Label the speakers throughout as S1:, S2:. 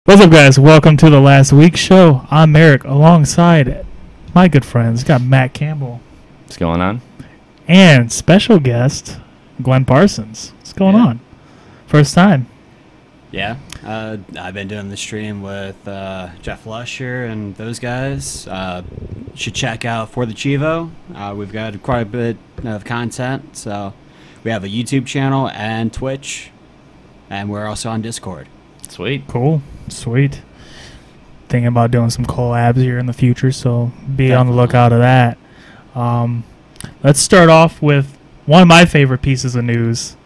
S1: What's up, guys? Welcome to the last week show. I'm Eric, alongside my good friends. Got Matt Campbell
S2: What's going on?
S1: and special guest Glenn Parsons. What's going on? First time.
S3: Yeah, I've been doing the stream with Jeff Lusher and those guys. You should check out 4THECHIVO. We've got quite a bit of content. So we have a YouTube channel and Twitch, and we're also on Discord.
S2: Sweet.
S1: Cool. Sweet. Thinking about doing some collabs here in the future, so be on the lookout of that. Let's start off with one of my favorite pieces of news.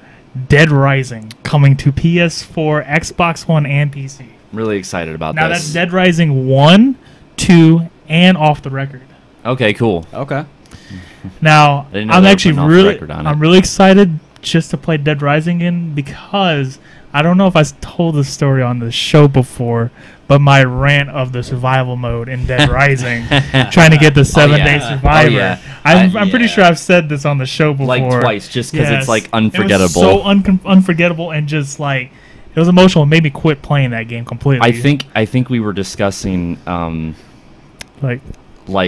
S1: Dead Rising coming to PS4, Xbox One, and PC.
S2: Really excited about
S1: Now
S2: this.
S1: that's Dead Rising 1, 2, and off the record.
S2: Okay, cool.
S3: Okay.
S1: Now,
S2: I didn't know
S1: I'm
S2: they were
S1: actually
S2: putting off the
S1: really,
S2: record on it.
S1: I'm really excited just to play Dead Rising again because I don't know if I told the story on the show before, but my rant of the survival mode in Dead Rising, trying to get the 7-day survivor.
S2: Oh, yeah.
S1: I'm pretty sure I've said this on the show before.
S2: Like twice, just because it's like unforgettable.
S1: It was so unforgettable and just like it was emotional. It made me quit playing that game completely.
S2: I think we were discussing
S1: like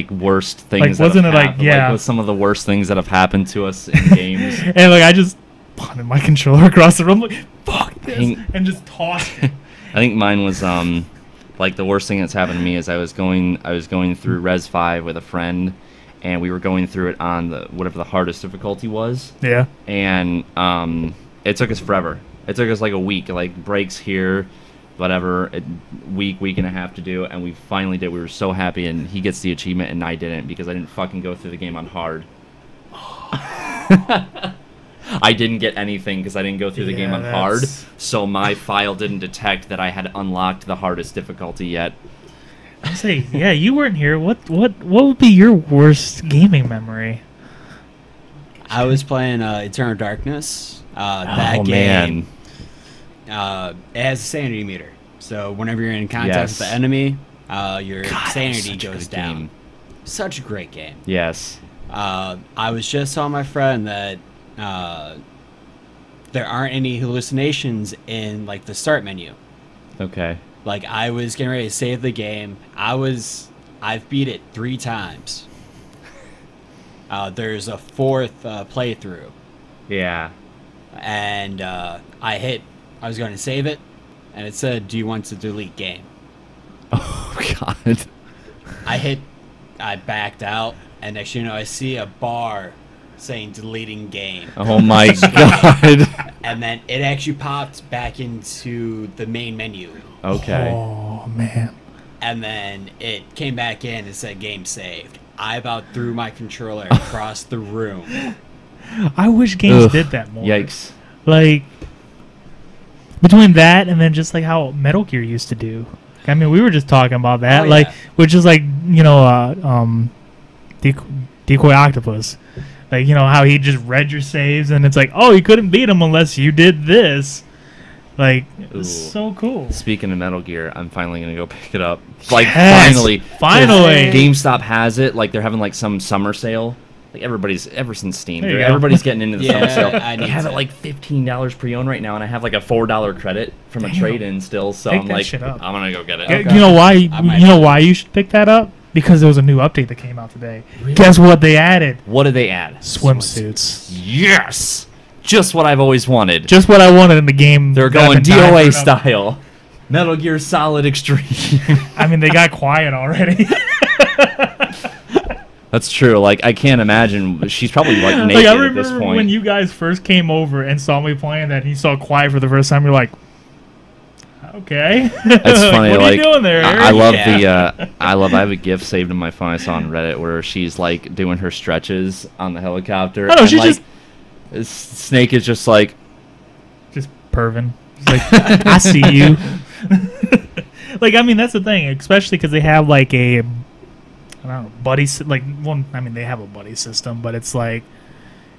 S2: worst things.
S1: Like, wasn't
S2: that
S1: it
S2: have
S1: like,
S2: happened,
S1: yeah.
S2: with some of the worst things that have happened to us in games.
S1: and like I just punted my controller across the room like fuck this and just tossed it.
S2: I think mine was like the worst thing that's happened to me is I was going through Res 5 with a friend, and we were going through it on the whatever the hardest difficulty was.
S1: Yeah.
S2: And it took us forever. It took us like a week, like breaks here, whatever, week and a half to do, and we finally did. We were so happy, and he gets the achievement, and I didn't because I didn't fucking go through the game on hard. I didn't get anything because I didn't go through the game on hard, so my file didn't detect that I had unlocked the hardest difficulty yet.
S1: I say, yeah, you weren't here. What would be your worst gaming memory?
S3: I was playing Eternal Darkness. That
S2: man.
S3: game, it has a sanity meter. So whenever you're in contact
S2: Yes.
S3: with the enemy, your
S2: God,
S3: sanity
S2: such a
S3: goes
S2: good
S3: down.
S2: game.
S3: Such a great game.
S2: Yes.
S3: I was just telling my friend that there aren't any hallucinations in like the start menu.
S2: Okay.
S3: Like I was getting ready to save the game. I've beat it 3 times. There's a 4th playthrough,
S2: Yeah.
S3: and I was going to save it, and it said, "Do you want to delete game?"
S2: Oh God.
S3: I backed out, and next thing you know, I see a bar saying deleting game.
S2: Oh my God.
S3: And then it actually popped back into the main menu.
S2: Okay.
S1: Oh man.
S3: And then it came back in and said game saved. I about threw my controller across the room.
S1: I wish games
S2: Ugh.
S1: did that more.
S2: Yikes.
S1: Like between that and then just like how Metal Gear used to do. I mean, we were just talking about that,
S3: Oh,
S1: like
S3: yeah.
S1: which is like Decoy Octopus. Like, you know, how he just read your saves and it's like, oh, you couldn't beat him unless you did this. Like, it's
S2: Ooh.
S1: so cool.
S2: Speaking of Metal Gear, I'm finally gonna go pick it up. Like
S1: Yes,
S2: finally.
S1: finally.
S2: GameStop has it. Like they're having like some summer sale. Like everybody's ever since Steam.
S1: There you go.
S2: Everybody's getting into the summer
S3: Yeah,
S2: sale.
S3: I
S2: They
S3: need
S2: have
S3: to.
S2: it like $15 pre-owned right now, and I have like a $4 credit from a
S1: Damn.
S2: trade-in still. So
S1: Pick
S2: I'm
S1: that
S2: like,
S1: shit up.
S2: I'm gonna go get it.
S3: Okay.
S1: You know why?
S3: I might
S1: You know
S3: have
S1: why you should pick that up? Because there was a new update that came out today. Guess what they added?
S2: What did they add?
S1: Swimsuits.
S2: Yes, just what I've always wanted.
S1: Just what I wanted in the game.
S2: They're
S1: that I've
S2: going
S1: been dying
S2: DOA
S1: for
S2: style. Metal Gear Solid Extreme.
S1: I mean, they got quiet already.
S2: That's true. Like I can't imagine. She's probably like naked
S1: Like, I
S2: at this
S1: remember
S2: point.
S1: when you guys first came over and saw me playing that, and you saw quiet for the first time. You're like, okay.
S2: That's funny.
S1: What
S2: like
S1: are you doing there?
S2: I
S1: Eric?
S2: love
S3: Yeah.
S2: I have a GIF saved in my phone I saw on Reddit where she's like doing her stretches on the helicopter.
S1: Oh, no,
S2: and,
S1: she
S2: like, Snake is just like,
S1: just perving. It's like, I see you. Like, I mean, that's the thing, especially because they have like a, I don't know, buddy. Like, one. I mean, they have a buddy system, but it's like,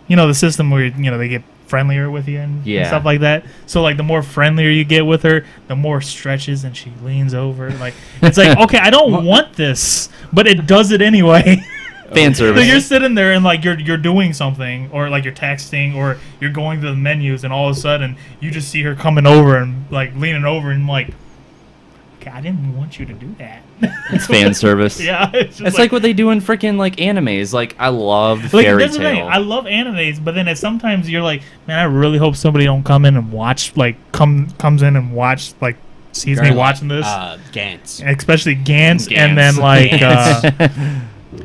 S1: you know, the system where they get friendlier with you and
S2: Yeah.
S1: stuff like that. So like, the more friendlier you get with her, the more stretches and she leans over. Like, it's like, okay, I don't want this, but it does it anyway.
S2: fan
S1: So
S2: service.
S1: you're sitting there and like you're doing something, or like you're texting, or you're going to the menus, and all of a sudden you just see her coming over and like leaning over and like, okay, I didn't want you to do that.
S2: It's fan service.
S1: Yeah, it's just
S2: It's like what they do in freaking like animes. Like I love
S1: like,
S2: Fairy
S1: that's the thing.
S2: Tail.
S1: I love animes, but then sometimes you're like, man, I really hope somebody don't come in and watch, like, comes in and watch, like, sees me watching this.
S3: Gantz.
S1: Especially Gantz, and then, like,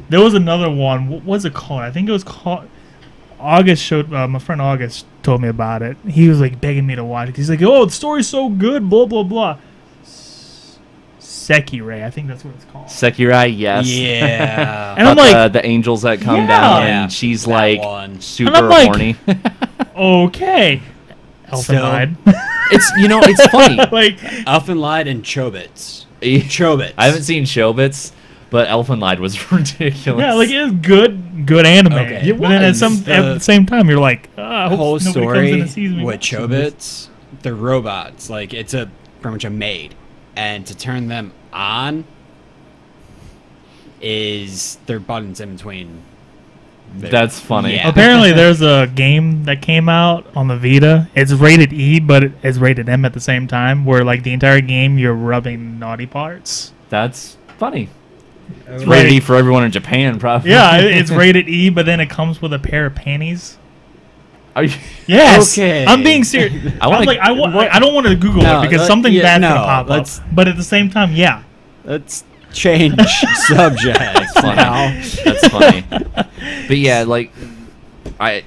S1: there was another one. What was it called? I think it was called... August showed... my friend August told me about it. He was, like, begging me to watch it. He's like, oh, the story's so good, blah, blah, blah. Sekirei, I think that's what it's called.
S2: Sekirei, yes.
S3: Yeah.
S1: And I'm like...
S2: the angels that come
S1: Yeah.
S2: down,
S3: Yeah,
S2: and she's
S3: that
S2: like
S3: one.
S2: super
S1: And I'm like-
S2: horny.
S1: Okay.
S3: Still.
S1: Elfenlied.
S2: It's it's funny.
S1: Like...
S3: Elfenlied and Chobits. Chobits.
S2: I haven't seen Chobits, but Elfenlied was ridiculous.
S1: Yeah, like, it is good anime.
S3: Okay.
S1: But then at the same time, you're like, I
S3: The
S1: hope
S3: whole
S1: nobody comes in
S3: story
S1: and sees me
S3: with
S1: watching this.
S3: Chobits, they're robots. Like, it's pretty much a maid. And to turn them on is their buttons in between.
S2: That's funny.
S3: Yeah.
S1: Apparently, there's a game that came out on the Vita. It's rated E, but it's rated M at the same time, where, like, the entire game, you're rubbing naughty parts.
S2: That's funny.
S1: It's
S2: Rated E for everyone in Japan, probably.
S1: Yeah, it's rated E, but then it comes with a pair of panties.
S2: Are you?
S1: Yes.
S3: Okay.
S1: I'm being serious.
S2: I wanna-
S1: I don't want to Google
S3: No,
S1: it because
S3: let-
S1: something
S3: yeah,
S1: bad's
S3: no,
S1: gonna pop
S3: let's-
S1: up. But at the same time, yeah.
S3: Let's change subjects
S2: Funny.
S3: now.
S2: That's funny. But yeah, I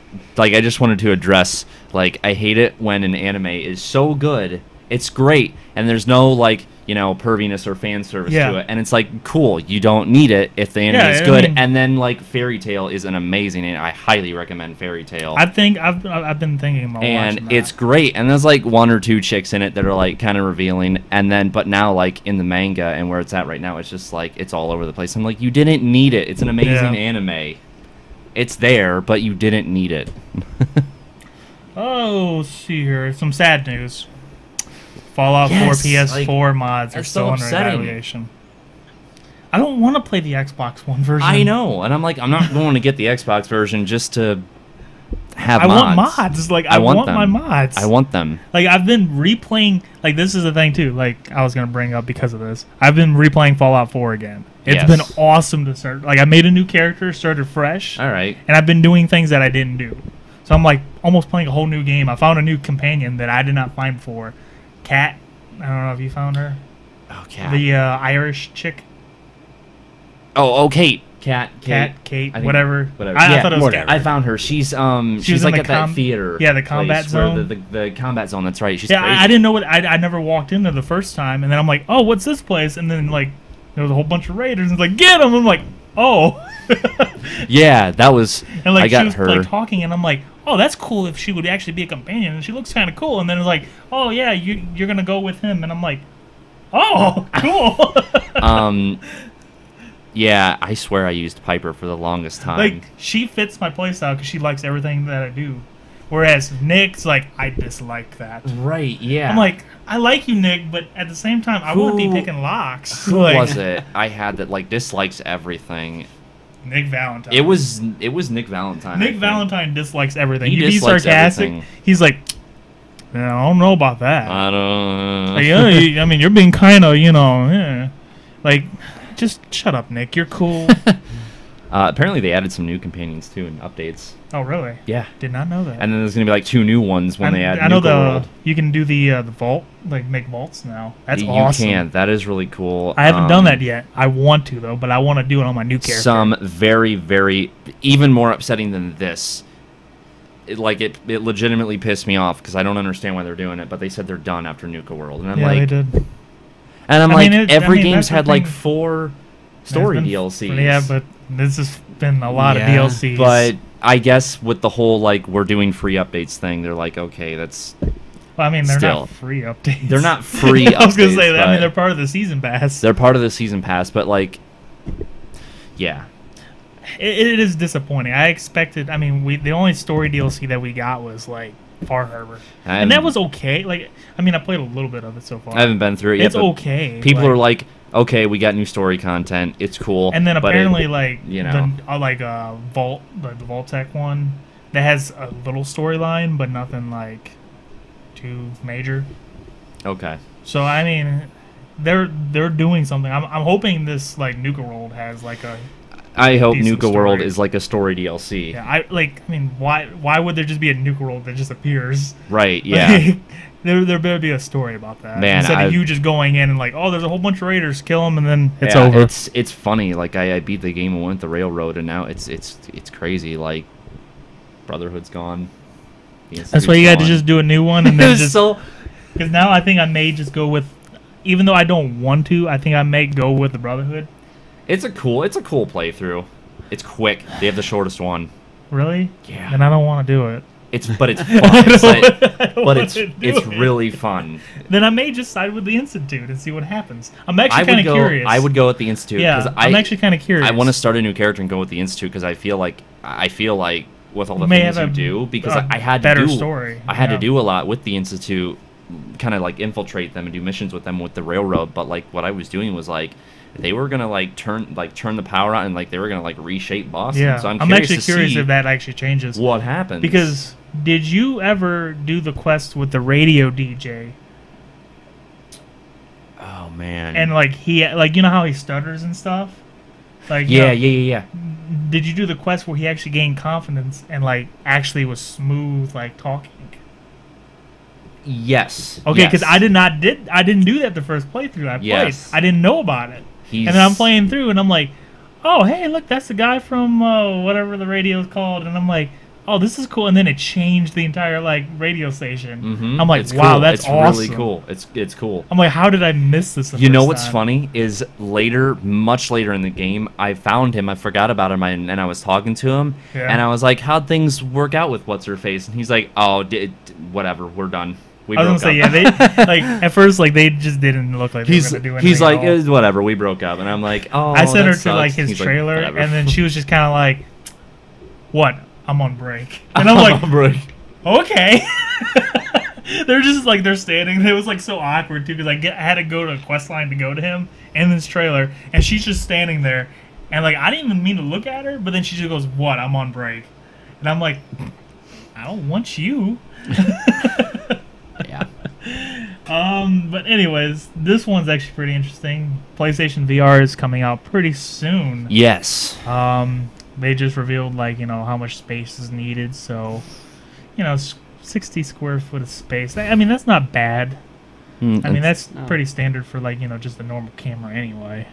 S2: just wanted to address, like, I hate it when an anime is so good, it's great, and there's no, like, perviness or fan service
S1: Yeah.
S2: to it, and it's like, cool, you don't need it if the anime
S1: Yeah,
S2: is
S1: I
S2: good.
S1: mean-
S2: And then, like, Fairy Tail is an amazing, and I highly recommend Fairy Tail.
S1: I think I've been thinking about watching
S2: And
S1: that.
S2: it's great, and there's like one or two chicks in it that are like kind of revealing, and then but now like in the manga and where it's at right now, it's just like it's all over the place. I'm like, you didn't need it. It's an amazing
S1: Yeah.
S2: anime. It's there, but you didn't need it.
S1: Oh, let's see here. Some sad news. Fallout 4
S2: Yes,
S1: PS4 mods are
S2: that's
S1: still
S2: so
S1: under
S2: upsetting.
S1: evaluation. I don't want to play the Xbox One version.
S2: I know, and I'm like, I'm not going to get the Xbox version just to have
S1: I
S2: mods.
S1: want mods. Like,
S2: I
S1: I
S2: want
S1: want
S2: them.
S1: my mods.
S2: I want them.
S1: Like, I've been replaying. Like, this is the thing too. Like, I was gonna bring up because of this. I've been replaying Fallout 4 again. It's
S2: Yes.
S1: been awesome to start. Like, I made a new character, started fresh,
S2: All right.
S1: and I've been doing things that I didn't do. So I'm like almost playing a whole new game. I found a new companion that I did not find before. Kat. I don't know if you found her.
S2: Okay.
S1: The Irish chick.
S2: Oh, Kate. Kate.
S1: Kate,
S2: I think-
S1: whatever.
S2: Whatever.
S1: I
S2: Yeah,
S1: thought it was
S3: whatever.
S1: Kat.
S2: I found her. She's
S1: was
S2: she's
S1: in
S2: like
S1: the
S2: at that theater.
S1: yeah, the combat
S2: place where
S1: zone.
S2: The combat zone. That's right. She's
S1: Yeah,
S2: crazy.
S1: I didn't know what I never walked in there the first time, and then I'm like, oh, what's this place? And then like there was a whole bunch of raiders, and it's like, get them! I'm like, oh.
S2: Yeah, that was.
S1: And like
S2: I got
S1: she was
S2: her.
S1: like talking, and I'm like, oh, that's cool if she would actually be a companion, and she looks kind of cool. And then it's like, oh yeah, you're gonna go with him, and I'm like, oh, cool.
S2: Yeah, I swear I used Piper for the longest time.
S1: Like she fits my playstyle because she likes everything that I do, whereas Nick's like, I dislike that.
S2: right? Yeah.
S1: I'm like, I like you, Nick, but at the same time, I wouldn't be
S2: Who-
S1: picking locks.
S2: who
S1: Like,
S2: was it? I had that like dislikes everything.
S1: Nick Valentine.
S2: It was Nick Valentine. I
S1: Nick
S2: think.
S1: Valentine dislikes everything.
S2: He
S1: He'd be
S2: dislikes
S1: sarcastic.
S2: everything.
S1: He's like, yeah, I don't know about that.
S2: I don't.
S1: Like, I mean, you're being kind of, yeah. Like, just shut up, Nick. You're cool.
S2: Apparently, they added some new companions too in updates.
S1: Oh, really?
S2: Yeah.
S1: Did not know that.
S2: And then there's gonna be like 2 new ones when they add.
S1: I know
S2: Nuka World.
S1: you can do the vault, like make vaults now. That's
S2: you
S1: awesome.
S2: can. That is really cool.
S1: I haven't done that yet. I want to though, but I want to do it on my new character.
S2: Some very, very, even more upsetting than this. It legitimately pissed me off because I don't understand why they're doing it. But they said they're done after Nuka World, and I'm
S1: yeah,
S2: like,
S1: they did.
S2: and I'm
S1: I
S2: like,
S1: mean,
S2: every
S1: that's
S2: game's
S1: the
S2: had like
S1: thing.
S2: 4 story
S1: There's been-
S2: DLCs.
S1: Yeah, but this has been a lot
S3: Yeah,
S1: of DLCs.
S2: But I guess with the whole like we're doing free updates thing, they're like, okay, that's
S1: well, I mean, they're
S2: still.
S1: not free updates.
S2: They're not free
S1: I was gonna
S2: updates,
S1: say that. I
S2: but-
S1: mean, they're part of the season pass.
S2: they're part of the season pass, but like, yeah,
S1: It is disappointing. I expected. I mean, the only story DLC that we got was like Far Harbor, and that was okay. Like, I mean, I played a little bit of it so far.
S2: I haven't been through it yet.
S1: It's
S2: but
S1: okay.
S2: People are like, okay, we got new story content. It's cool.
S1: and then
S2: but
S1: apparently,
S2: it-
S1: like
S2: you know.
S1: Vault, like the Vault-Tec one, that has a little storyline, but nothing like too major.
S2: okay.
S1: So I mean, they're doing something. I'm hoping this like Nuka World has like a.
S2: I hope
S1: decent
S2: Nuka World
S1: story.
S2: is like a story DLC.
S1: Yeah, I mean, why would there just be a Nuka World that just appears?
S2: Right. Yeah.
S1: Like, there better be a story about that.
S2: Man,
S1: instead of you just going in and like, oh, there's a whole bunch of raiders, kill them, and then it's
S2: Yeah,
S1: over.
S2: It's funny. Like I beat the game and went the railroad, and now it's crazy. Like Brotherhood's gone.
S1: That's why you got to just do a new one and then just.
S2: so.
S1: Because now I think I may just go with, even though I don't want to, I think I may go with the Brotherhood.
S2: It's a cool playthrough. It's quick. They have the shortest one.
S1: Really?
S2: Yeah.
S1: And I don't want to do it.
S2: But it's fun. It's really fun.
S1: Then I may just side with the Institute and see what happens. I'm actually kind of curious.
S2: I would go with the Institute.
S1: Yeah, I'm actually kind of curious.
S2: I want to start a new character and go with the Institute because I feel like with all the things you do, because I had
S1: better
S2: to do
S1: story.
S2: I had to do a lot with the Institute, kind of like infiltrate them and do missions with them with the railroad. But like what I was doing was like they were gonna like turn the power on and like they were gonna like reshape Boston.
S1: Yeah,
S2: so I'm
S1: actually curious if that actually changes.
S2: What happens?
S1: Because did you ever do the quest with the radio DJ?
S2: Oh man.
S1: And like he like you know how he stutters and stuff? Like
S2: yeah.
S1: Did you do the quest where he actually gained confidence and like actually was smooth like talking?
S2: Yes.
S1: Okay, because I didn't do that the first playthrough I played. I didn't know about it. And then I'm playing through and I'm like, oh hey look, that's the guy from whatever the radio's called, and I'm like, oh this is cool, and then it changed the entire like radio station.
S2: Mm-hmm.
S1: I'm like,
S2: it's
S1: wow,
S2: cool.
S1: that's awesome.
S2: It's really cool. It's cool.
S1: I'm like, how did I miss this?
S2: You know what's funny is much later in the game, I found him. I forgot about him, and I was talking to him, and I was like, how'd things work out with what's her face? And he's like, oh, whatever, we're done. I was gonna say,
S1: they like at first like they just didn't look like they were gonna do anything.
S2: He's like, it was whatever, we broke up, and I'm like, oh.
S1: I sent her
S2: sucks.
S1: to like his
S2: he's
S1: trailer,
S2: like,
S1: and then she was just kind of like, what? I'm on break, and I'm like, okay. They're just like they're standing. It was like so awkward too because I had to go to a quest line to go to him in this trailer, and she's just standing there, and like I didn't even mean to look at her, but then she just goes, "What? I'm on break," and I'm like, I don't want you.
S2: Yeah.
S1: But anyways, this one's actually pretty interesting. PlayStation VR is coming out pretty soon.
S2: Yes.
S1: They just revealed like how much space is needed, so 60 square foot of space. I mean that's not bad. I mean that's pretty standard for like just a normal camera anyway.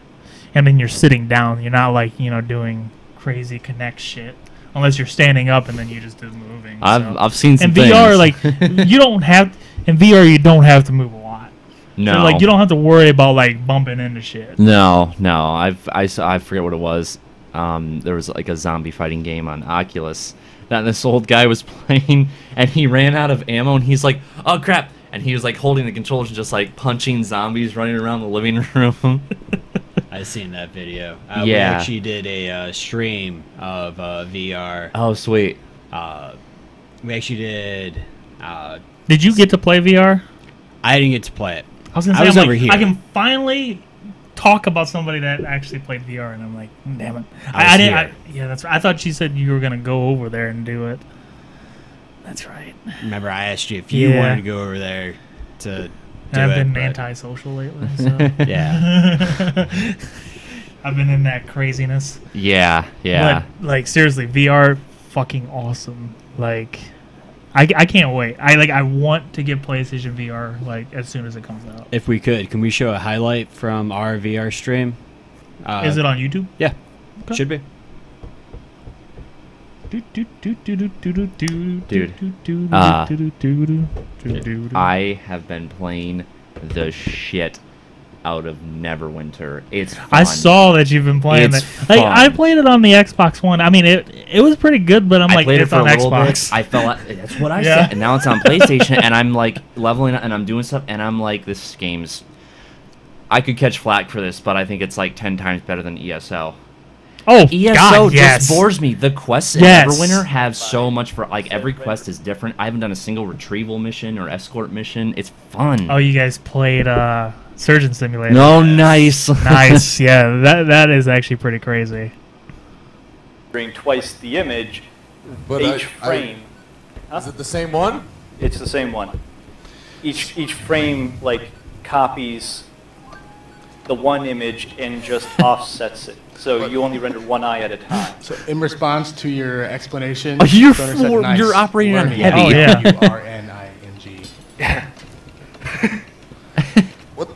S1: I mean you're sitting down, you're not like doing crazy Connect shit. Unless you're standing up and then you just do moving.
S2: I've seen some
S1: things. In VR, like you don't have you don't have to move a lot.
S2: No,
S1: so, like you don't have to worry about like bumping into shit.
S2: No. I forget what it was. There was like a zombie fighting game on Oculus that this old guy was playing, and he ran out of ammo, and he's like, "Oh crap!" And he was like holding the controllers and just like punching zombies running around the living room.
S3: I've seen that video.
S2: Yeah.
S3: We actually did a stream of VR.
S2: Oh, sweet.
S3: We actually did.
S1: Did you get to play VR?
S3: I didn't get to play it.
S1: I was gonna say,
S3: I was over here.
S1: I can finally talk about somebody that actually played VR, and I'm like, damn it.
S3: I
S1: didn't. Yeah, that's right. I thought you said you were gonna go over there and do it. That's right.
S3: Remember, I asked you if you wanted to go over there to.
S1: I've been antisocial lately, so.
S3: Yeah.
S1: I've been in that craziness.
S2: Yeah.
S1: But, like, seriously, VR fucking awesome. Like, I can't wait. I want to get PlayStation VR, like, as soon as it comes out.
S3: If we could, can we show a highlight from our VR stream?
S1: Is it on YouTube?
S3: Yeah.
S1: Okay.
S3: Should be.
S2: Dude, I have been playing the shit out of Neverwinter. It's fun.
S1: I saw that you've been playing
S2: it's
S1: that. Like, I played it on the Xbox One. I mean, it was pretty good, but I'm like,
S2: played
S1: it's
S2: it for
S1: on
S2: a little
S1: Xbox.
S2: bit. I felt like, that's what I said. And now it's on PlayStation, and I'm like leveling up, and I'm doing stuff, and I'm like, this game's. I could catch flack for this, but I think it's like 10 times better than ESO.
S1: Oh,
S2: ESO
S1: God, yes.
S2: just bores me. The quests in Neverwinter have so much for like every quest is different. I haven't done a single retrieval mission or escort mission. It's fun.
S1: Oh, you guys played Surgeon Simulator.
S2: No, nice.
S1: Nice. Yeah, that is actually pretty crazy.
S4: Bring twice the image,
S5: but
S4: each frame.
S5: Is it the same one?
S4: It's the same one. Each frame like copies the one image and just offsets it. So you only render one eye at a time.
S6: So in response to your explanation,
S2: Oh, you're
S6: Stoner said,
S2: for-
S6: nice
S2: you're operating on
S6: learning.
S2: heavy.
S1: Oh, yeah.
S6: URNING.
S5: What?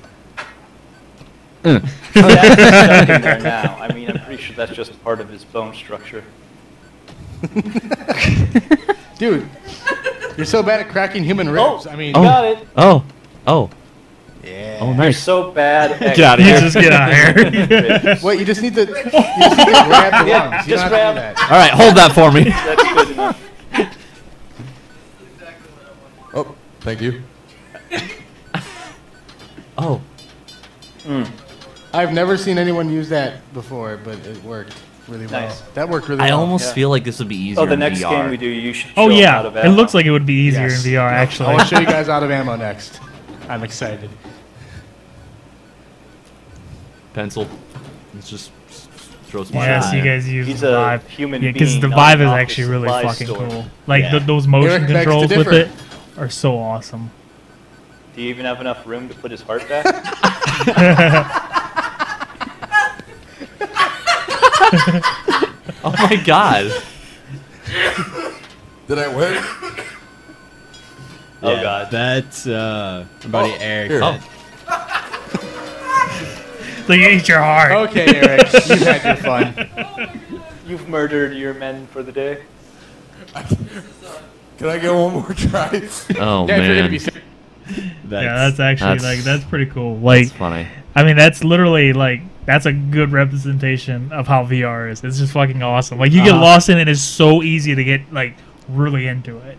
S4: That's stuck in there now. I mean, I'm pretty sure that's just part of his bone structure.
S6: Dude, you're so bad at cracking human ribs.
S4: Oh,
S6: I mean,
S4: you got it.
S2: Oh.
S6: yeah.
S2: Oh,
S4: You're
S2: nice.
S4: so bad at
S2: Get outta
S1: You
S2: here.
S1: just get out here.
S6: Wait, you just need to grab the
S4: Yeah,
S6: lungs. You
S4: just
S6: don't
S4: grab-
S6: have to do
S2: All right, hold that for me.
S4: That's good enough.
S5: Oh, thank you.
S2: Oh.
S6: that. I've never seen anyone use that before, but it worked really well.
S4: Nice.
S6: That worked really
S2: I
S6: well.
S2: almost
S4: Yeah.
S2: feel like this would be easier
S4: Oh, the
S2: in
S4: next
S2: VR.
S4: game we do, you should show
S1: Oh
S4: them
S1: yeah,
S4: how to
S1: it
S4: battle.
S1: looks like it would be easier
S6: Yes.
S1: in VR.
S6: I
S1: Actually,
S6: want to show you guys out of ammo next. I'm excited.
S2: Pencil. Let's just throw some
S1: yeah.
S2: shit
S1: So
S2: in
S1: you
S2: there.
S1: guys use
S4: He's
S1: the
S4: a
S1: Vive.
S4: human
S1: Because
S4: being,
S1: the
S4: not
S1: Vive
S4: an
S1: is
S4: office
S1: actually really
S4: supply
S1: fucking
S4: store.
S1: cool. Like
S3: Yeah.
S1: those motion
S6: Eric begs to
S1: controls with
S6: differ.
S1: it are so awesome.
S4: Do you even have enough room to put his heart back?
S2: Oh my god.
S5: Did I win?
S4: Oh, God.
S3: That's our buddy
S5: Oh,
S3: Eric.
S5: here.
S3: said.
S1: So you eat your heart.
S6: Okay, Eric, you've had your fun.
S4: You've murdered your men for the day.
S5: Can I get one more try?
S2: Oh
S6: Yeah, if you're gonna
S2: man.
S6: be serious.
S1: Yeah, that's actually
S2: That's-
S1: that's pretty cool. Like,
S2: That's funny.
S1: I mean, that's literally like that's a good representation of how VR is. It's just fucking awesome. Like you get lost in it, it's so easy to get like really into it.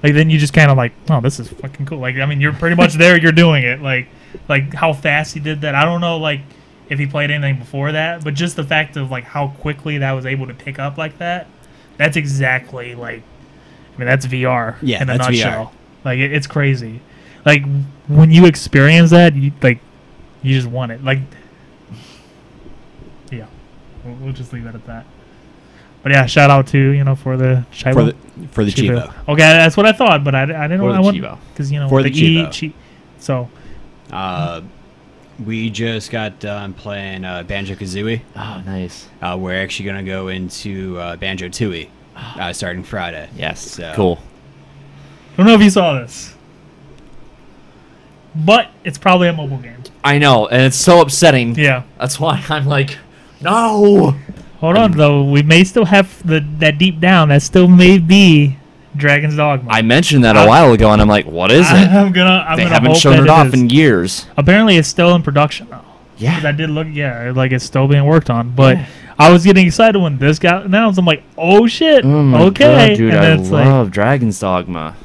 S1: Like then you just kind of like, oh, this is fucking cool. Like I mean, you're pretty much there. You're doing it. Like how fast he did that. I don't know like if he played anything before that, but just the fact of like how quickly that was able to pick up like that. That's exactly like, I mean, that's VR
S3: Yeah,
S1: in a
S3: that's VR.
S1: nutshell. Like it's crazy. Like when you experience that, you just want it. Like, yeah, we'll just leave it at that. But yeah, shout out to for the Chivo.
S3: For the Chivo.
S1: Okay, that's what I thought, but I didn't
S2: For
S1: know
S2: the
S1: I want
S2: Chivo.
S1: because
S3: For the
S1: E
S3: Chivo.
S1: So
S3: We just got done playing Banjo-Kazooie.
S2: Oh, nice.
S3: We're actually going to go into Banjo-Tooie starting Friday.
S2: Yes.
S3: So-
S2: Cool.
S1: I don't know if you saw this, but it's probably a mobile game.
S2: I know, and it's so upsetting.
S1: Yeah.
S2: That's why I'm like, no.
S1: Hold on, though. We may still have that deep down. That still may be Dragon's Dogma.
S2: I mentioned that a while ago, and I'm like, what is it?
S1: I'm gonna
S2: They
S1: hope
S2: haven't shown
S1: that
S2: it off
S1: is.
S2: in years.
S1: Apparently, it's still in production though. 'Cause
S2: Yeah.
S1: I did look. Yeah, like it's still being worked on. But I was getting excited when this got announced. I'm like, oh shit,
S2: Oh my
S1: okay.
S2: God, dude,
S1: and
S2: I
S1: then it's like,
S2: love Dragon's Dogma.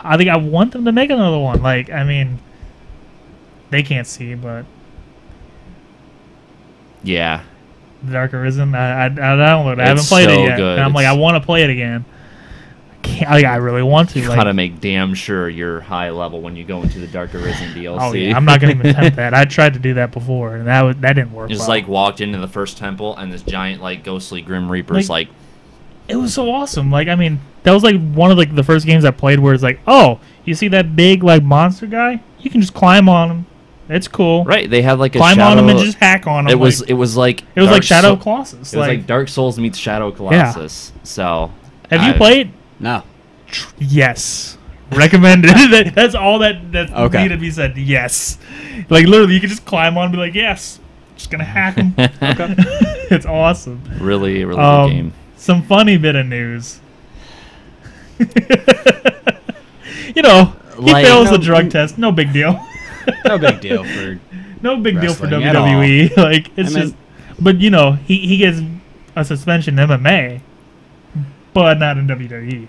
S1: I think I want them to make another one. Like, I mean, they can't see, but
S2: Yeah.
S1: The Dark Arisen, I downloaded it. I haven't
S2: It's
S1: played
S2: so
S1: it yet.
S2: good.
S1: And I'm like, I want to play it again. I really want to.
S2: You
S1: Like,
S2: gotta make damn sure you're high level when you go into the Dark Arisen DLC.
S1: oh yeah, I'm not gonna even attempt that. I tried to do that before, and that didn't work.
S2: Just
S1: well.
S2: like walked into the first temple, and this giant like ghostly Grim Reaper's like,
S1: It was so awesome. Like, I mean, that was like one of like the first games I played where it's like, oh, you see that big like monster guy? You can just climb on him. It's cool.
S2: right? They had like a
S1: Climb
S2: shadow,
S1: on him and just hack on him.
S2: It was
S1: like,
S2: it was like
S1: it was
S2: Dark
S1: like Shadow
S2: Soul-
S1: Colossus.
S2: It was like Dark Souls meets Shadow Colossus. So
S1: have you
S2: I-
S1: played?
S3: No.
S1: Yes. Recommended. That's all that
S3: Okay.
S1: needed to be said. Yes. Like literally, you can just climb on and be like, yes. Just gonna hack him. It's awesome.
S2: Really, really good game.
S1: Some funny bit of news. He
S2: Like-
S1: fails the drug test. No big deal.
S3: No big deal for.
S1: No big deal for
S3: Wrestling at
S1: WWE. Like it's
S3: I mean-
S1: just, but he gets a suspension in MMA, but not in WWE.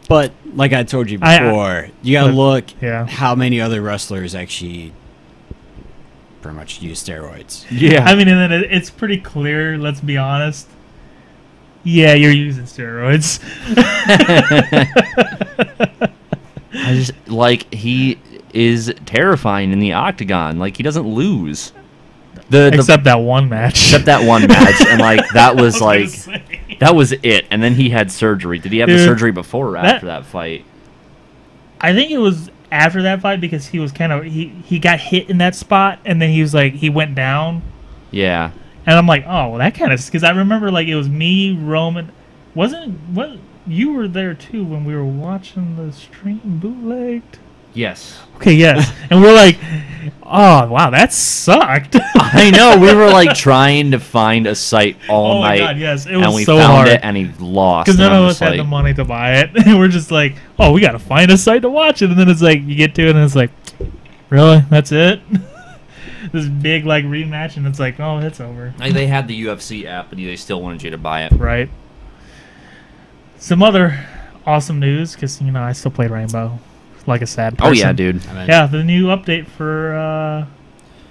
S3: But like I told you
S1: I-
S3: before, you gotta
S1: but-
S3: look
S1: yeah.
S3: how many other wrestlers actually pretty much use steroids.
S2: Yeah.
S1: I mean, and then it's pretty clear. Let's be honest. Yeah, you're using steroids.
S2: I just like he is terrifying in the octagon. Like he doesn't lose.
S1: Except that one match.
S2: Except that one match, and like that was
S1: I
S2: like
S1: was gonna say.
S2: that was it. And then he had surgery. Did he have the
S1: Dude,
S2: surgery before or after that fight?
S1: I think it was after that fight because he was kind of he got hit in that spot and then he was like he went down.
S2: Yeah.
S1: And I'm like, oh, well, that kind of because I remember like it was me, Roman, what you were there too when we were watching the stream bootlegged.
S2: Yes.
S1: Okay, yes, and we're like, oh wow, that sucked.
S2: I know. We were like trying to find a site all
S1: Oh my
S2: night.
S1: God, yes, it was
S2: and we
S1: so
S2: found
S1: hard.
S2: it, and he lost.
S1: Because
S2: and
S1: none
S2: I'm
S1: of us
S2: just
S1: had the
S2: like,
S1: money to buy it. And we're just like, oh, we got to find a site to watch it. And then it's like, you get to it, and it's like, really? That's it? This big, like, rematch, and it's like, oh, it's over.
S2: Like they had the UFC app, but they still wanted you to buy it.
S1: Right. Some other awesome news, because, you know, I still played Rainbow. Like a sad person.
S2: Oh, yeah, dude.
S1: Yeah, the new update for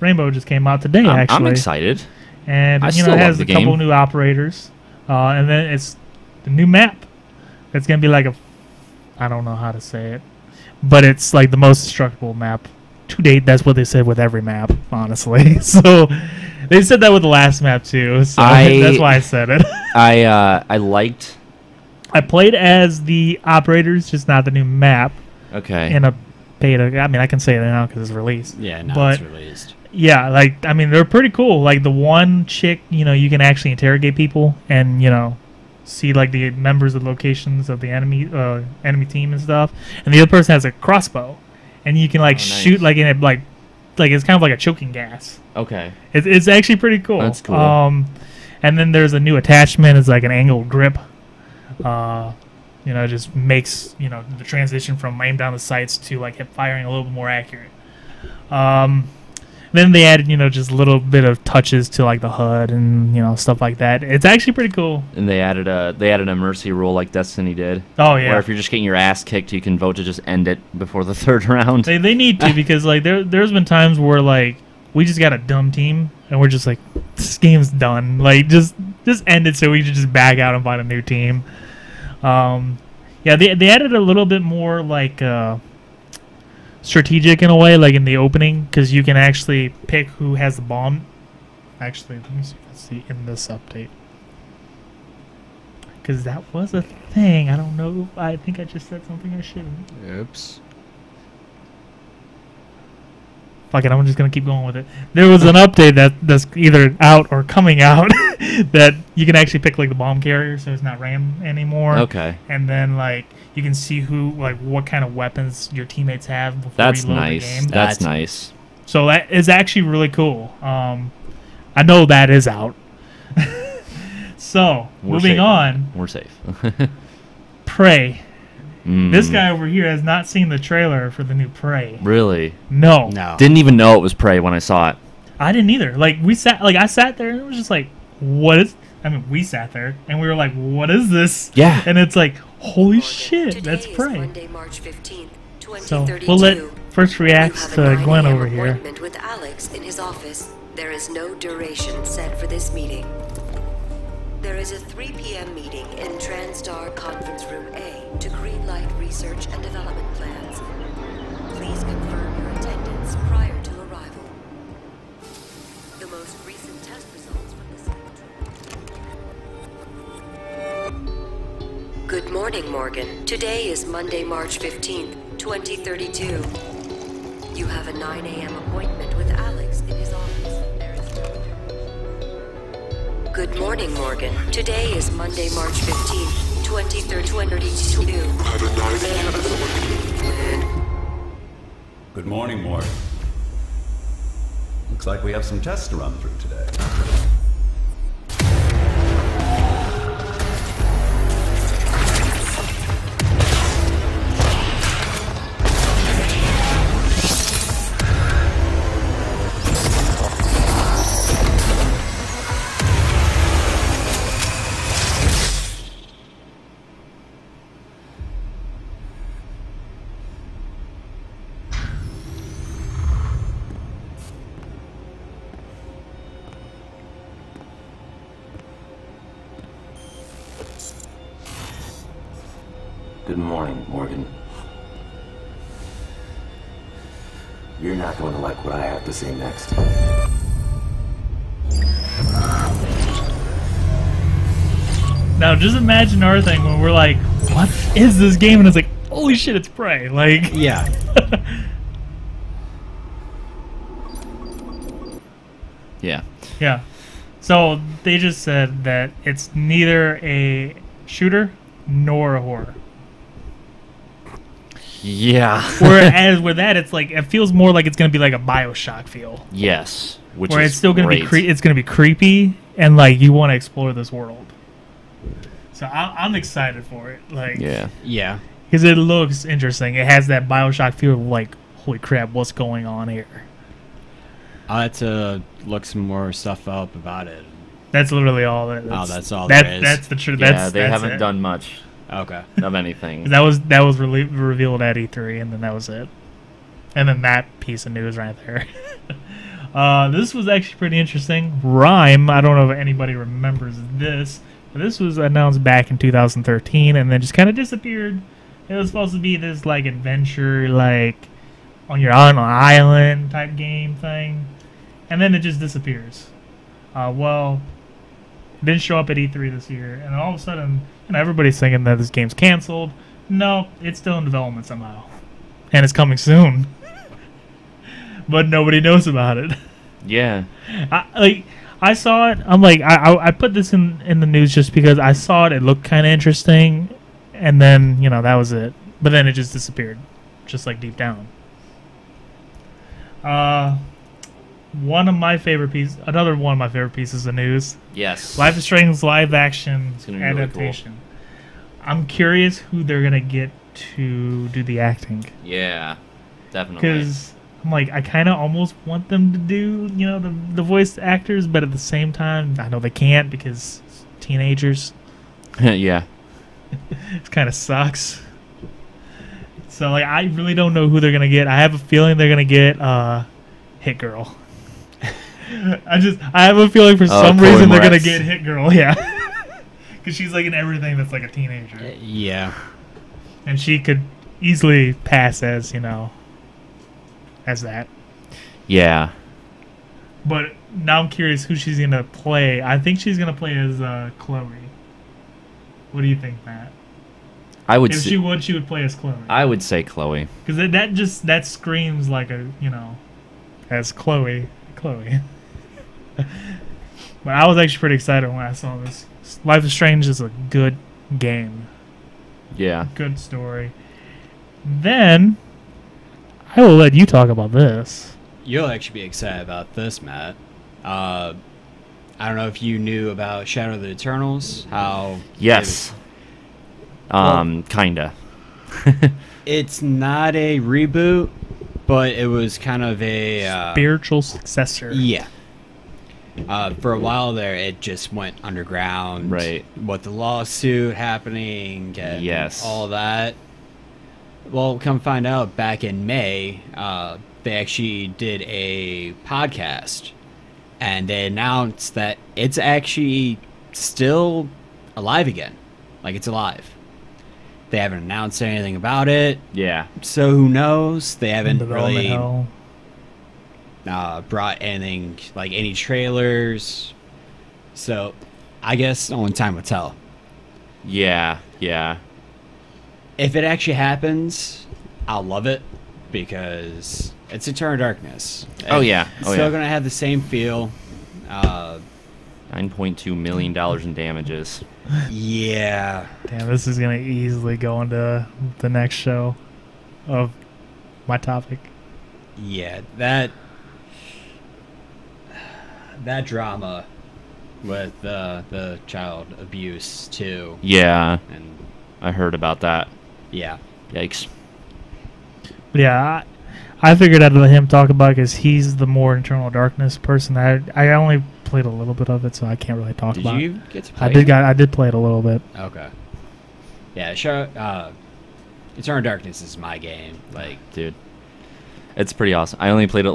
S1: Rainbow just came out today, actually.
S2: I'm excited.
S1: And,
S2: I
S1: you
S2: still
S1: know, it
S2: love
S1: has
S2: the
S1: a couple
S2: game.
S1: new operators. And then it's the new map. It's going to be like a... I don't know how to say it. But it's like the most destructible map to date. That's what they said with every map, honestly. So they said that with the last map, too. So that's why I said it.
S2: I liked...
S1: I played as the operators, just not the new map.
S2: Okay.
S1: In a beta. I mean, I can say it now because it's released.
S3: Yeah, now
S1: but
S3: it's released.
S1: Yeah, like, I mean, they're pretty cool. Like, the one chick, you know, you can actually interrogate people and, you know, see, like, the members of the locations of the enemy team and stuff. And the other person has a crossbow. And you can, like, shoot, like, in it, like, it's kind of like a choking gas.
S2: Okay.
S1: It's actually pretty cool.
S2: That's cool.
S1: And then there's a new attachment. It's like an angled grip. You know, it just makes, you know, the transition from aim down the sights to, like, hip firing a little bit more accurate. Then they added, you know, just a little bit of touches to, like, the HUD and, you know, stuff like that. It's actually pretty cool.
S2: And they added a mercy rule like Destiny did.
S1: Oh, yeah.
S2: Where if you're just getting your ass kicked, you can vote to just end it before the third round.
S1: They need to because, like, there's been times where, like, we just got a dumb team and we're just like, this game's done. Like, just end it so we can just back out and find a new team. Yeah, they added a little bit more like strategic in a way, like in the opening, because you can actually pick who has the bomb. Actually, let me see. Let's see in this update, because that was a thing. I don't know. I think I just said something I shouldn't.
S3: Oops.
S1: Fuck it, I'm just gonna keep going with it. There was an update that's either out or coming out that you can actually pick like the bomb carrier, so it's not RAM anymore.
S2: Okay.
S1: And then like you can see who like what kind of weapons your teammates have before
S2: That's
S1: you load
S2: nice.
S1: the game.
S2: That's nice.
S1: So that is actually really cool. I know that is out. So
S2: We're
S1: moving
S2: safe.
S1: on,
S2: We're safe.
S1: Prey.
S2: Mm.
S1: This guy over here has not seen the trailer for the new Prey.
S2: Really?
S1: No.
S2: Didn't even know it was Prey when I saw it.
S1: I didn't either. Like I sat there and it was just like, what is? I mean, we sat there and we were like, what is this?
S2: Yeah.
S1: And it's like, holy shit, that's Prey.
S7: Monday, March 15th,
S1: So we'll let first reacts to Glenn over here.
S7: Appointment with Alex in his office. There is no duration set for this meeting. There is a 3 p.m. meeting in TranStar Conference Room A to greenlight research and development plans. Please confirm your attendance prior to arrival. The most recent test results from this. Good morning, Morgan. Today is Monday, March 15th, 2032. You have a 9 a.m. appointment with Alex in his office. Good morning, Morgan. Today is Monday, March 15th, 2032.
S8: Good morning, Morgan. Looks like we have some tests to run through today.
S9: Good morning, Morgan. You're not going to like what I have to say next.
S1: Now just imagine our thing when we're like, what is this game? And it's like, holy shit, it's Prey. Like,
S3: Yeah.
S2: Yeah.
S1: yeah. So they just said that it's neither a shooter nor a horror.
S2: Yeah.
S1: Whereas with that, it's like it feels more like it's gonna be like a BioShock feel,
S2: Yes. Which
S1: where
S2: is
S1: it's still gonna
S2: great.
S1: be it's gonna be creepy and like you want to explore this world. So I'm excited for it, like
S2: Yeah.
S3: Yeah.
S1: because it looks interesting. It has that BioShock feel of like, holy crap, what's going on here?
S3: I'll have to look some more stuff up about it.
S1: That's literally all.
S3: That's all
S1: That
S3: there is.
S1: that's the truth.
S2: Yeah, they
S1: that's
S2: haven't
S1: it.
S2: done much
S3: Okay.
S2: of anything.
S1: That was revealed at E3, and then that was it. And then that piece of news right there. This was actually pretty interesting. Rhyme, I don't know if anybody remembers this, but this was announced back in 2013, and then just kind of disappeared. It was supposed to be this like adventure, like on your own island type game thing, and then it just disappears. Well, it didn't show up at E3 this year, and all of a sudden, everybody's thinking that this game's canceled. No, it's still in development somehow, and it's coming soon. But nobody knows about it.
S2: Yeah.
S1: I saw it. I'm like, I put this in the news just because I saw it. It looked kind of interesting, and then that was it. But then it just disappeared, just like deep down. One of my favorite pieces of news.
S2: Yes.
S1: Life is Strange's live action
S2: It's gonna be really
S1: adaptation. I'm curious who they're gonna get to do the acting,
S2: Yeah. Definitely.
S1: because I'm like, I kind of almost want them to do the voice actors, but at the same time, I know they can't because teenagers.
S2: Yeah.
S1: It kind of sucks. So like, I really don't know who they're gonna get. I have a feeling they're gonna get Hit Girl. I have a feeling for some
S2: Chloe
S1: reason they're gonna
S2: Moretz.
S1: get Hit Girl. Yeah, because she's like in everything that's like a teenager,
S3: Yeah.
S1: and she could easily pass as as that.
S2: Yeah.
S1: But now I'm curious who she's gonna play. I think she's gonna play as Chloe. What do you think, Matt?
S2: I would
S1: If
S2: say,
S1: she would play as Chloe.
S2: I would say Chloe.
S1: Because that screams like a as Chloe. But I was actually pretty excited when I saw this. Life is Strange is a good game,
S2: Yeah.
S1: good story. Then I will let you talk about this.
S3: You'll actually be excited about this, Matt. I don't know if you knew about Shadow of the Eternals. How
S2: Yes. Kinda.
S3: it's not a reboot, but it was kind of a
S1: Spiritual successor.
S3: yeah. For a while there, it just went underground.
S2: Right.
S3: With the lawsuit happening and
S2: Yes.
S3: all that. Well, come find out, back in May, they actually did a podcast, and they announced that it's actually still alive again. Like, it's alive. They haven't announced anything about it,
S2: Yeah.
S3: so who knows? They haven't
S1: Development
S3: really
S1: hell.
S3: brought anything, like any trailers. So, I guess only time will tell.
S2: Yeah. Yeah.
S3: If it actually happens, I'll love it because it's Eternal Darkness.
S2: Oh, yeah.
S3: It's
S2: Oh,
S3: still
S2: yeah.
S3: gonna have the same feel.
S2: $9.2 million in damages.
S3: Yeah.
S1: Damn, this is gonna easily go into the next show of my topic.
S3: Yeah, that drama with the child abuse too,
S2: Yeah.
S3: and
S2: I heard about that.
S3: yeah,
S2: Yikes.
S1: But yeah, I figured I'd let him talk about it because he's the more Internal Darkness person. I only played a little bit of it, so I can't really talk
S3: did
S1: about
S3: you
S1: it.
S3: get to play?
S1: I did play it a little bit.
S3: Okay. Yeah, sure. Eternal Darkness is my game. Like,
S2: Dude. It's pretty awesome. I only played it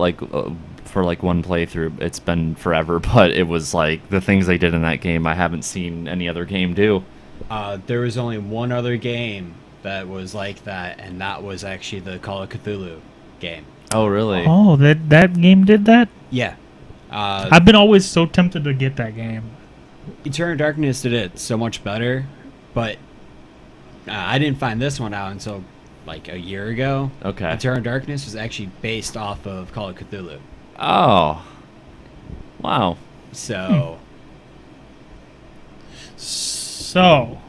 S2: for one playthrough. It's been forever, but it was like the things they did in that game I haven't seen any other game do.
S3: there was only one other game that was like that, and that was actually the Call of Cthulhu game.
S2: Oh, really?
S1: Oh, that game did that?
S3: Yeah.
S1: I've been always so tempted to get that game.
S3: Eternal Darkness did it so much better, but I didn't find this one out until like a year ago.
S2: Okay.
S3: Eternal Darkness was actually based off of Call of Cthulhu.
S2: Oh. Wow.
S3: So.
S1: So,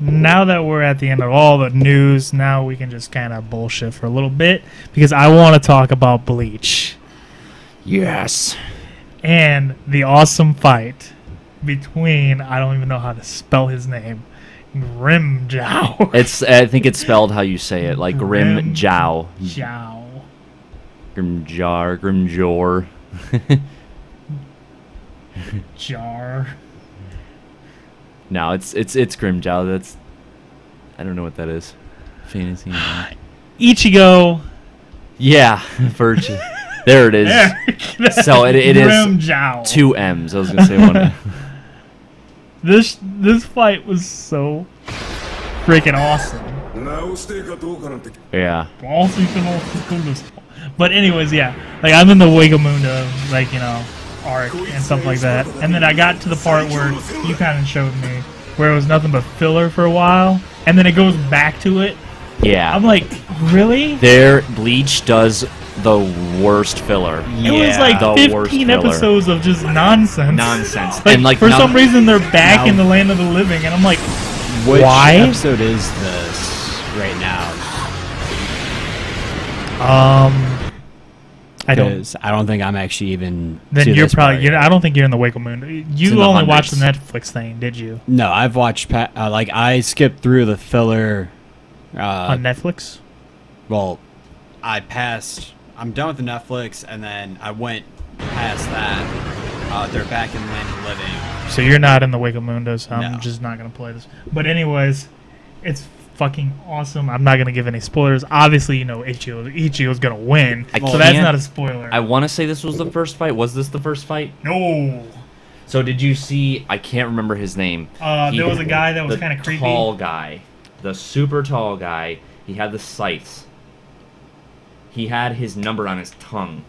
S1: now that we're at the end of all the news, now we can just kind of bullshit for a little bit because I want to talk about Bleach.
S2: Yes.
S1: And the awesome fight between, I don't even know how to spell his name, Grimjow.
S2: I think it's spelled how you say it, like Grimjow.
S1: Jow.
S2: Grimjor.
S1: Jar.
S2: No, it's Grimjow. That's, I don't know what that is. Fantasy.
S1: Ichigo.
S2: Yeah, Virgin. There it is.
S1: There.
S2: So it is
S1: Grimjow.
S2: 2 M's. I was gonna say one.
S1: This fight was so freaking awesome.
S2: Yeah.
S1: But anyways, yeah. Like I'm in the Wigamunda, like, you know, arc and stuff like that. And then I got to the part where you kind of showed me where it was nothing but filler for a while, and then it goes back to it.
S2: Yeah.
S1: I'm like, really?
S2: Bleach does the worst filler.
S1: It was like
S2: The worst
S1: 15
S2: filler.
S1: episodes of just nonsense.
S2: Nonsense.
S1: Like,
S2: And like
S1: for
S2: now-
S1: some reason they're back
S3: now-
S1: in the land of the living, and I'm like,
S3: Which
S1: why?
S3: episode is this right now?
S1: I don't.
S3: Because I don't think I'm actually even.
S1: Then
S3: to
S1: you're
S3: this
S1: probably.
S3: part
S1: You're,
S3: yet.
S1: I don't think you're in the Waco Moon.
S2: It's
S1: You
S2: in the
S1: only watched the
S2: hundreds.
S1: Netflix thing, did you?
S3: No, I've watched. Like I skipped through the filler.
S1: On Netflix?
S3: Well, I passed. I'm done with the Netflix, and then I went past that. They're back in the land of the living.
S1: So you're not in the Waco Moon, so I'm
S3: No.
S1: just not gonna play this. But anyways, it's fucking awesome. I'm not gonna give any spoilers. Obviously, you know Ichigo's gonna win,
S2: I
S1: so that's
S2: can't-
S1: not a spoiler.
S2: I want to say this was the first fight. Was this the first fight?
S1: No.
S2: So did you see? I can't remember his name.
S1: There was a guy that was
S2: the
S1: kind of creepy.
S2: Tall guy, the super tall guy. He had the scythes. He had his number on his tongue.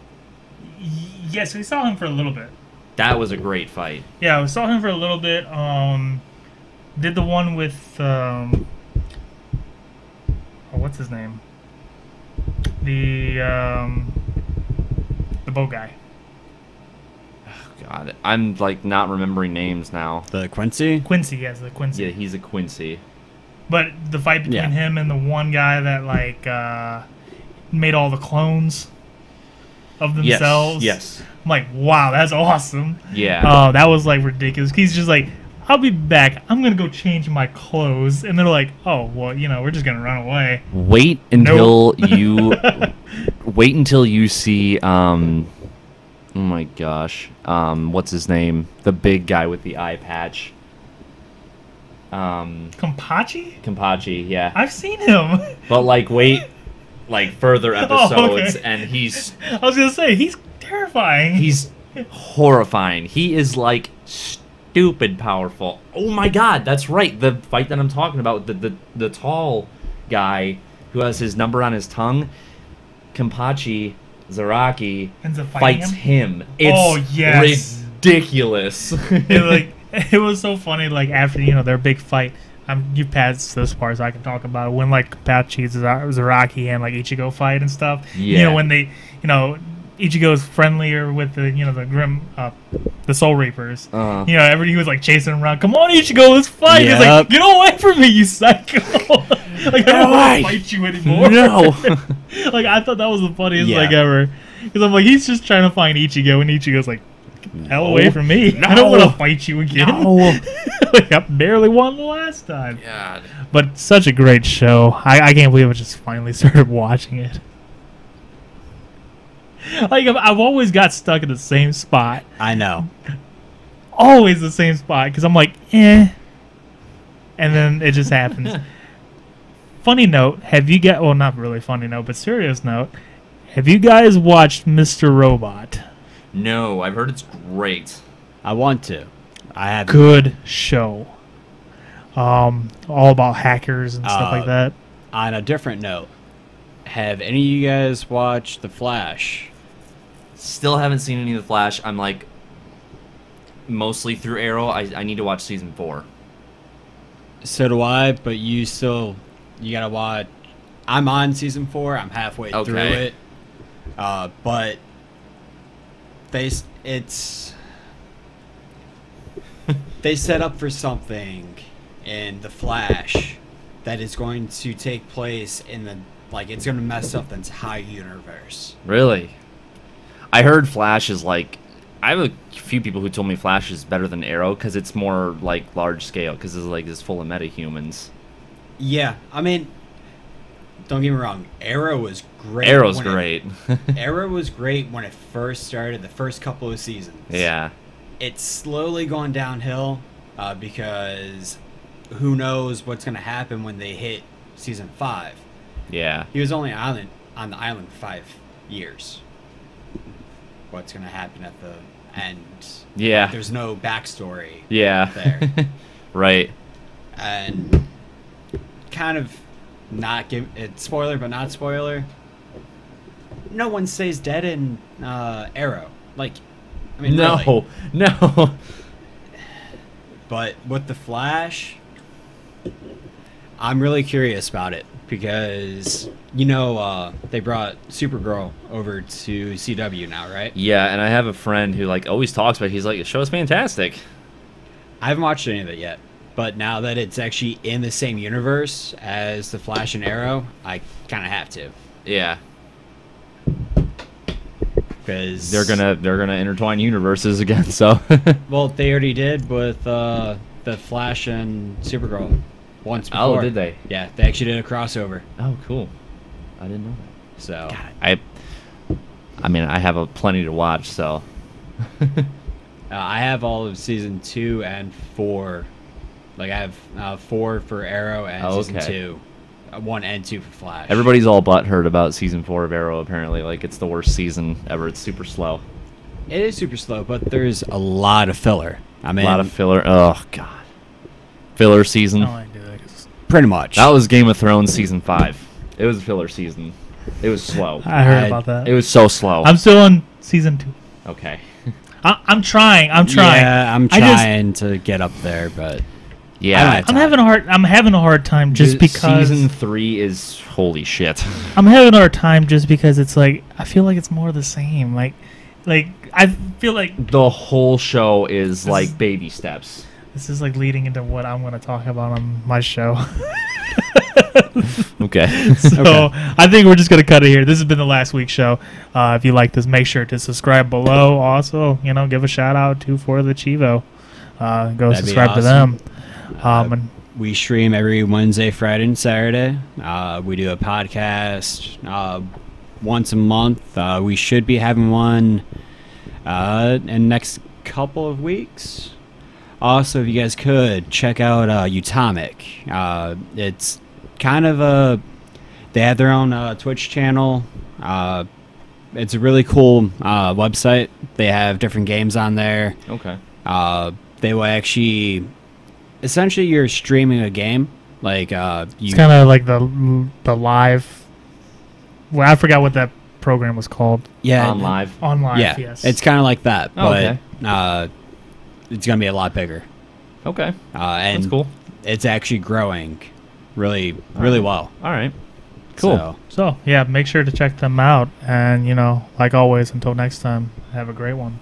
S1: Yes, we saw him for a little bit.
S2: That was a great fight.
S1: Yeah, we saw him for a little bit. Did the one with what's his name? The boat guy.
S2: God, I'm like not remembering names now.
S3: The Quincy.
S1: Quincy, yes, the Quincy.
S2: Yeah, he's a Quincy.
S1: But the fight between
S3: Yeah.
S1: him and the one guy that like made all the clones of themselves.
S2: Yes.
S1: I'm like, wow, that's awesome.
S2: Yeah.
S1: Oh, that was like ridiculous. He's just like, I'll be back. I'm gonna go change my clothes, and they're like, oh, well, you know, we're just gonna run away.
S2: Wait until you see oh my gosh, what's his name? The big guy with the eye patch. Kampachi, yeah.
S1: I've seen him.
S2: But like wait, like further episodes,
S1: okay.
S2: and he's
S1: I was gonna say he's terrifying.
S2: he's horrifying. He is like stupid powerful. Oh my god, that's right. The fight that I'm talking about, the tall guy who has his number on his tongue, Kampachi Zaraki
S1: Ends up fighting
S2: fights him. It's
S1: Oh, yes.
S2: ridiculous.
S1: It was so funny. Like after their big fight, you passed this part, so I can talk about it. When like Kampachi Zaraki and like Ichigo fight and stuff.
S2: Yeah.
S1: When they Ichigo's friendlier with the the Grim the Soul Reapers. He was like chasing him around. Come on, Ichigo, let's fight. He's like,
S3: Yep.
S1: get away from me, you psycho! Like I don't want to fight you anymore.
S2: No.
S1: Like I thought that was the funniest
S3: Yeah.
S1: like ever. Because I'm like, he's just trying to find Ichigo, and Ichigo's like, hell away from me. I don't want to fight you again. Like I barely won the last time.
S2: God.
S1: But such a great show. I can't believe I just finally started watching it. Like I've always got stuck in the same spot.
S3: I know.
S1: Always the same spot because I'm like, eh. And then it just happens. Funny note, well, not really funny note, but serious note, have you guys watched Mr. Robot?
S2: No, I've heard it's great.
S3: I want to. I have.
S1: Good show. All about hackers and stuff like that.
S3: On a different note, have any of you guys watched The Flash?
S2: Still haven't seen any of the Flash. I'm like mostly through Arrow. I need to watch season 4.
S3: So do I, but you gotta watch I'm on season 4. I'm halfway through
S2: Okay.
S3: it. But it's they set up for something in the Flash that is going to take place in the it's going to mess up the entire universe.
S2: Really? I heard Flash is like. I have a few people who told me Flash is better than Arrow because it's more like large scale because it's full of metahumans.
S3: Yeah, I mean, don't get me wrong. Arrow was great.
S2: Arrow's great.
S3: Arrow was great when it first started, the first couple of seasons.
S2: Yeah.
S3: It's slowly gone downhill because who knows what's going to happen when they hit season 5.
S2: Yeah.
S3: He was only on the island for 5 years. What's going to happen at the end?
S2: Yeah.
S3: There's no backstory.
S2: Yeah.
S3: There.
S2: Right.
S3: And kind of not give it spoiler, but not spoiler. No one stays dead in Arrow. I mean,
S2: No.
S3: really.
S2: No.
S3: But with the Flash, I'm really curious about it because they brought Supergirl over to CW now, right?
S2: Yeah, and I have a friend who always talks about it. He's like, the show's fantastic.
S3: I haven't watched any of it yet, but now that it's actually in the same universe as the Flash and Arrow, I kind of have to.
S2: Yeah.
S3: Because
S2: They're gonna intertwine universes again, so
S3: well, they already did with the Flash and Supergirl once before.
S2: Oh, did they?
S3: Yeah, they actually did a crossover.
S2: Oh, cool. I didn't know that.
S3: So
S2: I mean, I have plenty to watch, so
S3: I have all of season 2 and 4. I have 4 for Arrow and season 2. 1 and 2 for Flash.
S2: Everybody's all butthurt about season 4 of Arrow, apparently. It's the worst season ever. It's super slow.
S3: It is super slow, but there's a lot of filler. I mean,
S2: A lot of filler. Oh, God. Filler season.
S1: No idea.
S3: pretty much.
S2: That was Game of Thrones season 5. It was a filler season. It was slow.
S1: I heard about that.
S2: It was so slow.
S1: I'm still on season 2.
S2: Okay.
S1: I'm trying.
S3: Yeah, I'm trying to get up there, but
S2: Yeah.
S1: I'm having a hard time just because
S2: season 3 is holy shit.
S1: I'm having a hard time just because it's I feel like it's more of the same. Like I feel like
S2: The whole show is baby steps.
S1: this is leading into what I'm going to talk about on my show.
S2: Okay.
S1: So I think we're just going to cut it here. This has been the last week's show. If you like this, make sure to subscribe below. Also, give a shout out to 4THECHIVO. Go
S3: That'd be
S1: subscribe to
S3: awesome.
S1: them. And
S3: we stream every Wednesday, Friday, and Saturday. We do a podcast once a month. We should be having one in the next couple of weeks. Also, if you guys could, check out Utomic. It's kind of they have their own Twitch channel. It's a really cool website. They have different games on there.
S2: Okay.
S3: They will actually... Essentially, you're streaming a game.
S1: it's kind of like the live... Well, I forgot what that program was called.
S3: Yeah.
S2: On live.
S1: On live,
S3: Yeah,
S1: yes.
S3: it's kind of like that,
S2: Oh,
S3: but
S2: okay.
S3: It's going to be a lot bigger.
S2: Okay.
S3: And
S2: That's cool.
S3: It's actually growing really well.
S2: All right. Cool.
S1: So, yeah, make sure to check them out. And, like always, until next time, have a great one.